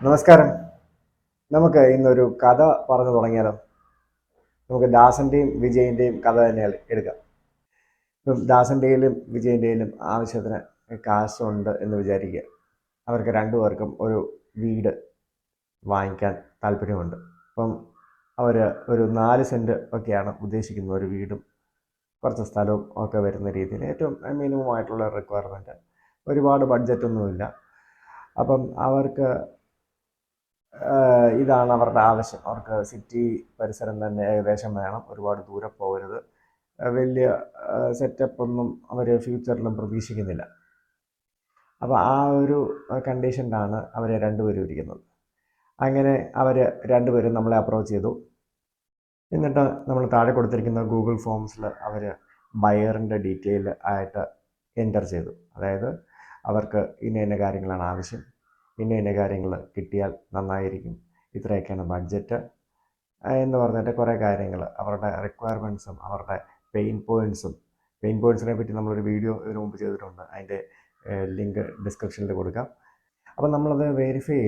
നമസ്കാരം. നമുക്ക് ഇന്നൊരു കഥ പറഞ്ഞു തുടങ്ങിയാലോ? നമുക്ക് ദാസന്റെയും വിജയന്റെയും കഥ തന്നെ എടുക്കാം. ഇപ്പം ദാസന്റെയിലും വിജയന്റെയിലും ആവശ്യത്തിന് കാശുണ്ട് എന്ന് വിചാരിക്കുക. അവർക്ക് രണ്ടുപേർക്കും ഒരു വീട് വാങ്ങിക്കാൻ താല്പര്യമുണ്ട്. അപ്പം അവർ ഒരു 4 സെൻറ്റ് ഒക്കെയാണ് ഉദ്ദേശിക്കുന്നത്. ഒരു വീടും കുറച്ച് സ്ഥലവും ഒക്കെ വരുന്ന രീതിയിൽ ഏറ്റവും മിനിമം ആയിട്ടുള്ള റിക്വയർമെൻറ്റ്. ഒരുപാട് ബഡ്ജറ്റൊന്നുമില്ല. അപ്പം അവർക്ക് ഇതാണ് അവരുടെ ആവശ്യം. അവർക്ക് സിറ്റി പരിസരം തന്നെ ഏകദേശം വേണം, ഒരുപാട് ദൂരെ പോകരുത്. വലിയ സെറ്റപ്പൊന്നും അവർ ഫ്യൂച്ചറിലും പ്രതീക്ഷിക്കുന്നില്ല. അപ്പോൾ ആ ഒരു കണ്ടീഷനിലാണ് അവർ രണ്ടുപേരും ഇരിക്കുന്നത്. അങ്ങനെ അവർ രണ്ടുപേരും നമ്മളെ അപ്രോച്ച് ചെയ്തു. എന്നിട്ട് നമ്മൾ താഴെ കൊടുത്തിരിക്കുന്ന ഗൂഗിൾ ഫോംസിൽ അവർ ബയറിൻ്റെ ഡീറ്റെയിൽ ആയിട്ട് എൻ്റർ ചെയ്തു. അതായത് അവർക്ക് ഇന്ന കാര്യങ്ങളാണ് ആവശ്യം, ഇന്ന കാര്യങ്ങൾ കിട്ടിയാൽ നന്നായിരിക്കും, ഇത്രയൊക്കെയാണ് ബഡ്ജറ്റ് എന്ന് പറഞ്ഞിട്ട് കുറേ കാര്യങ്ങൾ, അവരുടെ റിക്വയർമെൻറ്റ്സും അവരുടെ പെയിൻ പോയിൻറ്റ്സിനെ പറ്റി നമ്മളൊരു വീഡിയോ ഇതിനു മുമ്പ് ചെയ്തിട്ടുണ്ട്. അതിൻ്റെ ലിങ്ക് ഡിസ്ക്രിപ്ഷനിൽ കൊടുക്കാം. അപ്പം നമ്മളത് വെരിഫൈ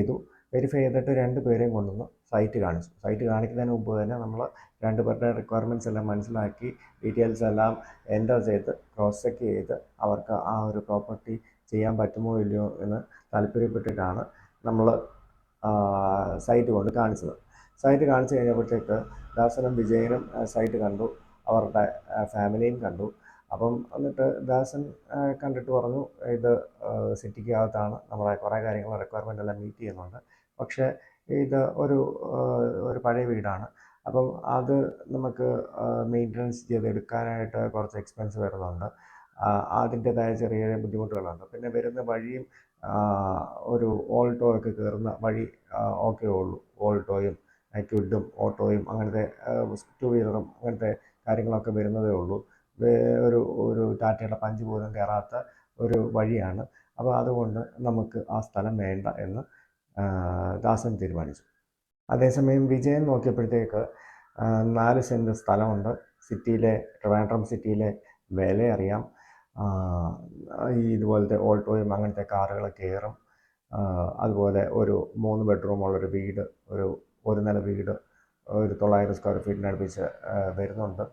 ചെയ്തിട്ട് രണ്ടുപേരെയും കൊണ്ടുവന്ന് സൈറ്റ് കാണിച്ചു. സൈറ്റ് കാണിക്കുന്നതിന് മുമ്പ് തന്നെ നമ്മൾ രണ്ടുപേരുടെ റിക്വയർമെൻറ്റ്സ് എല്ലാം മനസ്സിലാക്കി ഡീറ്റെയിൽസ് എല്ലാം എൻ്റർ ചെയ്ത് ക്രോസ് ചെക്ക് ചെയ്ത് അവർക്ക് ആ ഒരു പ്രോപ്പർട്ടി ചെയ്യാൻ പറ്റുമോ ഇല്ലയോ എന്ന് താല്പര്യപ്പെട്ടിട്ടാണ് നമ്മൾ സൈറ്റ് കൊണ്ട് കാണിച്ചത്. സൈറ്റ് കാണിച്ചു കഴിഞ്ഞപ്പോഴത്തേക്ക് ദാസനും വിജയനും സൈറ്റ് കണ്ടു, അവരുടെ ഫാമിലിയും കണ്ടു. അപ്പം എന്നിട്ട് ദാസൻ കണ്ടിട്ട് പറഞ്ഞു, ഇത് സിറ്റിക്കകത്താണ്, നമ്മളെ കുറേ കാര്യങ്ങൾ റിക്വയർമെൻ്റ് എല്ലാം മീറ്റ് ചെയ്യുന്നുണ്ട്. പക്ഷേ ഇത് ഒരു പഴയ വീടാണ്. അപ്പം അത് നമുക്ക് മെയിൻ്റനൻസ് ചെയ്തെടുക്കാനായിട്ട് കുറച്ച് എക്സ്പെൻസ് വരുന്നുണ്ട്. അതിൻ്റേതായ ചെറിയ ബുദ്ധിമുട്ടുകളുണ്ട്. പിന്നെ വരുന്ന വഴിയും ഒരു ഓൾട്ടോ ഒക്കെ കയറുന്ന വഴി ഓക്കെ ഉള്ളൂ. ഓൾട്ടോയും ക്വിഡും ഓട്ടോയും അങ്ങനത്തെ 2 വീലറും അങ്ങനത്തെ കാര്യങ്ങളൊക്കെ വരുന്നതേ ഉള്ളൂ. ഒരു ടാറ്റയുടെ പഞ്ച് പോലും കയറാത്ത ഒരു വഴിയാണ്. അപ്പോൾ അതുകൊണ്ട് നമുക്ക് ആ സ്ഥലം വേണ്ട എന്ന് ദാസൻ തീരുമാനിച്ചു. അതേസമയം വിജയൻ നോക്കിയപ്പോഴത്തേക്ക് 4 സെൻറ്റ് സ്ഥലമുണ്ട്. ട്രിവാൻഡ്രം സിറ്റിയിലെ വില അറിയാം. ഇതുപോലത്തെ ഓൾട്ടോയും അങ്ങനത്തെ കാറുകൾ കയറും. അതുപോലെ ഒരു 3 ബെഡ്റൂമുള്ളൊരു വീട്, ഒരു നില വീട്, ഒരു 900 സ്ക്വയർ ഫീറ്റിനടുപ്പിച്ച് വരുന്നുണ്ട്.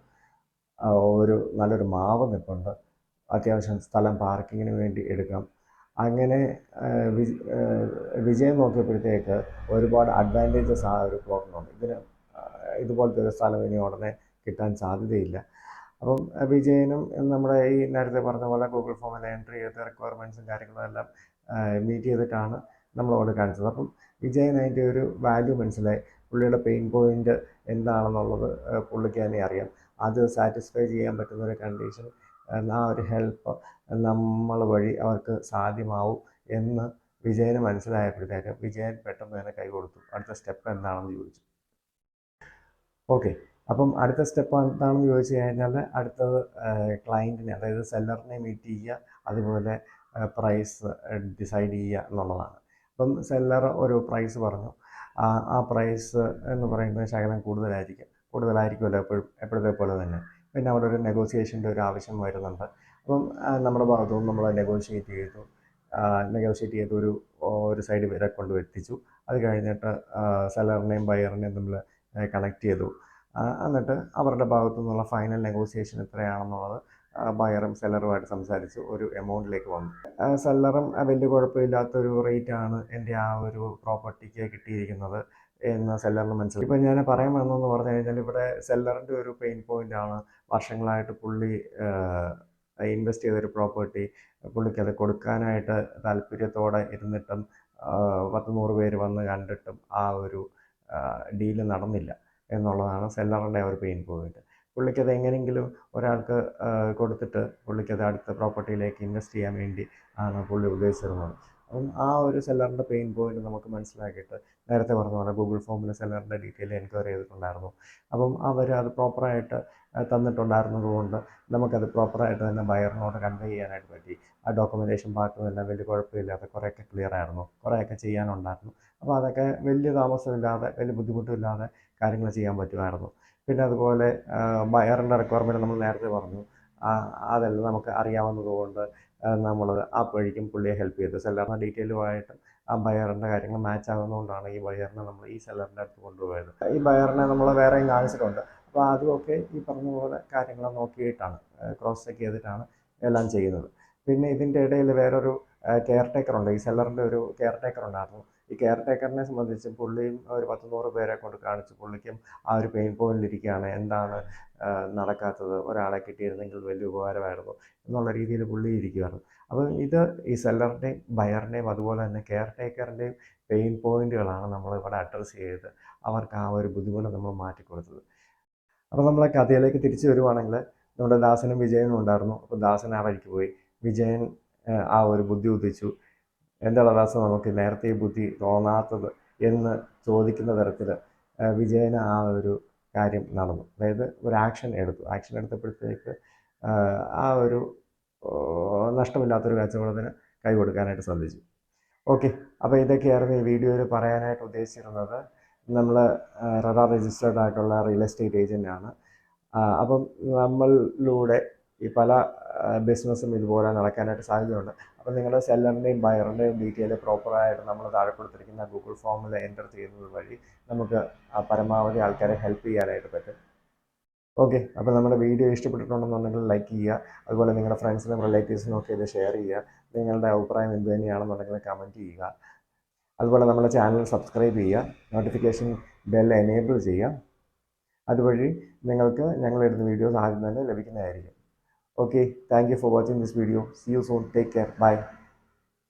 നല്ലൊരു മാവ് നിൽപ്പുണ്ട്. അത്യാവശ്യം സ്ഥലം പാർക്കിങ്ങിന് വേണ്ടി എടുക്കാം. അങ്ങനെ വിജയം നോക്കിയപ്പോഴത്തേക്ക് ഒരുപാട് അഡ്വാൻറ്റേജസ് ആ ഒരു പ്ലോട്ടിനുണ്ട്. ഇതുപോലത്തെ ഒരു സ്ഥലം ഇനി ഉടനെ കിട്ടാൻ സാധ്യതയില്ല. അപ്പം വിജയനും നമ്മുടെ ഈ നേരത്തെ പറഞ്ഞ പോലെ ഗൂഗിൾ ഫോമിൽ എൻട്രി ചെയ്ത് റിക്വയർമെൻറ്റ്സും കാര്യങ്ങളും എല്ലാം മീറ്റ് ചെയ്തിട്ടാണ് നമ്മളോട് കാണിച്ചത്. അപ്പം വിജയൻ അതിൻ്റെ ഒരു വാല്യൂ മനസ്സിലായി. പുള്ളിയുടെ പെയിൻ പോയിൻ്റ് എന്താണെന്നുള്ളത് പുള്ളിക്ക് തന്നെ അറിയാം. അത് സാറ്റിസ്ഫൈ ചെയ്യാൻ പറ്റുന്ന ഒരു കണ്ടീഷൻ, ആ ഒരു ഹെൽപ്പ് നമ്മൾ വഴി അവർക്ക് സാധ്യമാവും എന്ന് വിജയന് മനസ്സിലായപ്പോഴത്തേക്ക് വിജയൻ പെട്ടെന്ന് തന്നെ കൈ കൊടുത്തു. അടുത്ത സ്റ്റെപ്പ് എന്താണെന്ന് ചോദിച്ചു. ഓക്കെ, അപ്പം അടുത്ത സ്റ്റെപ്പ് എന്താണെന്ന് ചോദിച്ചു കഴിഞ്ഞാൽ അടുത്തത് ക്ലയൻറ്റിനെ, അതായത് സെല്ലറിനെ മീറ്റ് ചെയ്യുക, അതുപോലെ പ്രൈസ് ഡിസൈഡ് ചെയ്യുക എന്നുള്ളതാണ്. അപ്പം സെല്ലർ ഒരു പ്രൈസ് പറഞ്ഞു. ആ പ്രൈസ് എന്ന് പറയുന്നത് ശകലം കൂടുതലായിരിക്കുമല്ലോ എപ്പോഴത്തെ പോലെ തന്നെ. പിന്നെ അവിടെ ഒരു നെഗോസിയേഷൻ്റെ ഒരു ആവശ്യം വരുന്നുണ്ട്. അപ്പം നമ്മുടെ ഭാഗത്തുനിന്ന് നമ്മൾ നെഗോഷിയേറ്റ് ചെയ്ത് ഒരു സൈഡ് വരെ എത്തിച്ചു. അത് കഴിഞ്ഞിട്ട് സെല്ലറിനെയും ബയറിനെയും തമ്മിൽ കണക്ട് ചെയ്തു. എന്നിട്ട് അവരുടെ ഭാഗത്തു നിന്നുള്ള ഫൈനൽ നെഗോസിയേഷൻ എത്രയാണെന്നുള്ളത് ബയറും സെല്ലറുമായിട്ട് സംസാരിച്ച് ഒരു എമൗണ്ടിലേക്ക് വന്നു. സെല്ലറും വലിയ കുഴപ്പമില്ലാത്തൊരു റേറ്റാണ് എൻ്റെ ആ ഒരു പ്രോപ്പർട്ടിക്ക് കിട്ടിയിരിക്കുന്നത് എന്ന് സെല്ലറിന് മനസ്സിലായി. ഇപ്പം ഞാൻ പറയാൻ വന്നതെന്ന് പറഞ്ഞു കഴിഞ്ഞാൽ, ഇവിടെ സെല്ലറിൻ്റെ ഒരു പെയിൻ പോയിൻ്റാണ് വർഷങ്ങളായിട്ട് പുള്ളി ഇൻവെസ്റ്റ് ചെയ്തൊരു പ്രോപ്പർട്ടി പുള്ളിക്കത് കൊടുക്കാനായിട്ട് താല്പര്യത്തോടെ ഇരുന്നിട്ടും 10-100 പേര് വന്ന് കണ്ടിട്ടും ആ ഒരു ഡീല് നടന്നില്ല എന്നുള്ളതാണ് സെല്ലറിൻ്റെ ഒരു പെയിൻ പോയിൻ്റ്. പുള്ളിക്കത് എങ്ങനെയെങ്കിലും ഒരാൾക്ക് കൊടുത്തിട്ട് പുള്ളിക്കത് അടുത്ത പ്രോപ്പർട്ടിയിലേക്ക് ഇൻവെസ്റ്റ് ചെയ്യാൻ വേണ്ടി ആണ് പുള്ളി ഉദ്ദേശിച്ചിരുന്നത്. അപ്പം ആ ഒരു സെല്ലറിൻ്റെ പെയിൻ പോയിൻ്റ് നമുക്ക് മനസ്സിലാക്കിയിട്ട് നേരത്തെ പറഞ്ഞ പോലെ ഗൂഗിൾ ഫോമിൽ സെല്ലറിൻ്റെ ഡീറ്റെയിൽ എൻക്വയറി ചെയ്തിട്ടുണ്ടായിരുന്നു. അപ്പം അവർ അത് പ്രോപ്പറായിട്ട് തന്നിട്ടുണ്ടായിരുന്നത് കൊണ്ട് നമുക്കത് പ്രോപ്പറായിട്ട് തന്നെ ബയറിനോട് കൺവേ ചെയ്യാനായിട്ട് പറ്റി. ആ ഡോക്യുമെൻറ്റേഷൻ പാർട്ടും എല്ലാം വലിയ കുഴപ്പമില്ലാതെ കുറേയൊക്കെ ക്ലിയർ ആയിരുന്നു, കുറേയൊക്കെ ചെയ്യാനുണ്ടായിരുന്നു. അപ്പോൾ അതൊക്കെ വലിയ താമസമില്ലാതെ വലിയ ബുദ്ധിമുട്ടില്ലാതെ കാര്യങ്ങൾ ചെയ്യാൻ പറ്റുമായിരുന്നു. പിന്നെ അതുപോലെ ബയറിൻ്റെ റിക്വയർമെൻറ്റ് നമ്മൾ നേരത്തെ പറഞ്ഞു, അതെല്ലാം നമുക്ക് അറിയാവുന്നത് കൊണ്ട് നമ്മൾ ആ വഴിക്കും പുള്ളിയെ ഹെൽപ്പ് ചെയ്തു. സെല്ലറിൻ്റെ ഡീറ്റെയിലുമായിട്ട് ആ ബയറിൻ്റെ കാര്യങ്ങൾ മാച്ച് ആകുന്നതുകൊണ്ടാണ് ഈ ബയറിനെ നമ്മൾ ഈ സെല്ലറിൻ്റെ അടുത്ത് കൊണ്ടുപോയത്. ഈ ബയറിനെ നമ്മൾ വേറെയും കാണിച്ചിട്ടുണ്ട്. അപ്പോൾ അതുമൊക്കെ ഈ പറഞ്ഞ പോലെ കാര്യങ്ങൾ നോക്കിയിട്ടാണ് ക്രോസ് ചെക്ക് ചെയ്തിട്ടാണ് എല്ലാം ചെയ്യുന്നത്. പിന്നെ ഇതിൻ്റെ ഇടയിൽ വേറൊരു കെയർ ടേക്കറുണ്ട്. ഈ സെല്ലറിൻ്റെ ഒരു കെയർ ടേക്കർ ഉണ്ടായിരുന്നു. ഈ കെയർ ടേക്കറിനെ സംബന്ധിച്ച് പുള്ളിയും ഒരു 10-100 പേരെ കൊണ്ട് കാണിച്ചു. പുള്ളിക്കും ആ ഒരു പെയിൻ പോയിന്റിലിരിക്കുകയാണ്. എന്താണ് നടക്കാത്തത്, ഒരാളെ കിട്ടിയിരുന്നെങ്കിൽ വലിയ ഉപകാരമായിരുന്നു എന്നുള്ള രീതിയിൽ പുള്ളി ഇരിക്കുകയാണ്. അപ്പം ഇത് ഈ സെല്ലറിൻ്റെയും ബയറിൻ്റെയും അതുപോലെ തന്നെ കെയർ ടേക്കറിൻ്റെയും പെയിൻ പോയിന്റുകളാണ് നമ്മൾ ഇവിടെ അഡ്രസ്സ് ചെയ്ത് അവർക്ക് ആ ഒരു ബുദ്ധിമുട്ട് നമ്മൾ മാറ്റിക്കൊടുത്തത്. അപ്പോൾ നമ്മളെ കഥയിലേക്ക് തിരിച്ചു വരുവാണെങ്കിൽ നമ്മുടെ ദാസനും വിജയനും ഉണ്ടായിരുന്നു. അപ്പോൾ ദാസൻ ആ വഴിക്ക് പോയി. വിജയൻ ആ ഒരു ബുദ്ധി ഉദിച്ചു. എന്താണ് ദാസ നമുക്ക് നേരത്തെ ഈ ബുദ്ധി തോന്നാത്തത് എന്ന് ചോദിക്കുന്ന തരത്തിൽ വിജയന് ആ ഒരു കാര്യം നടന്നു. അതായത് ഒരു ആക്ഷൻ എടുത്തപ്പോഴത്തേക്ക് ആ ഒരു നഷ്ടമില്ലാത്തൊരു കച്ചവടത്തിന് കൈ കൊടുക്കാനായിട്ട് സാധിച്ചു. ഓക്കെ, അപ്പോൾ ഇതൊക്കെയായിരുന്നു ഈ വീഡിയോയിൽ പറയാനായിട്ട് ഉദ്ദേശിച്ചിരുന്നത്. നമ്മൾ റഡാർ രജിസ്റ്റേർഡ് ആയിട്ടുള്ള റിയൽ എസ്റ്റേറ്റ് ഏജൻ്റാണ്. അപ്പം നമ്മളിലൂടെ ഈ പല ബിസിനസ്സും ഇതുപോലെ നടക്കാനായിട്ട് സാധ്യതയുണ്ട്. അപ്പോൾ നിങ്ങളുടെ സെല്ലറിൻ്റെയും ബയറിൻ്റെയും ഡീറ്റെയിൽ പ്രോപ്പറായിട്ട് നമ്മൾ താഴെ കൊടുത്തിരിക്കുന്ന ഗൂഗിൾ ഫോമിൽ എൻ്റർ ചെയ്യുന്നത് വഴി നമുക്ക് പരമാവധി ആൾക്കാരെ ഹെൽപ്പ് ചെയ്യാനായിട്ട് പറ്റും. ഓക്കെ, അപ്പോൾ നമ്മുടെ വീഡിയോ ഇഷ്ടപ്പെട്ടിട്ടുണ്ടെന്നുണ്ടെങ്കിൽ ലൈക്ക് ചെയ്യുക. അതുപോലെ നിങ്ങളുടെ ഫ്രണ്ട്സിനും റിലേറ്റീവ്സിനും ഒക്കെ ഇത് ഷെയർ ചെയ്യുക. നിങ്ങളുടെ അഭിപ്രായം എന്ത് തന്നെയാണെന്നുണ്ടെങ്കിൽ കമൻറ്റ് ചെയ്യുക. അതുപോലെ നമ്മുടെ ചാനൽ സബ്സ്ക്രൈബ് ചെയ്യുക. നോട്ടിഫിക്കേഷൻ ബെൽ എനേബിൾ ചെയ്യുക. അതുവഴി നിങ്ങൾക്ക് ഞങ്ങളിടുന്ന വീഡിയോസ് ആദ്യം തന്നെ ലഭിക്കുന്നതായിരിക്കും. Okay, thank you for watching this video. See you soon. Take care. Bye.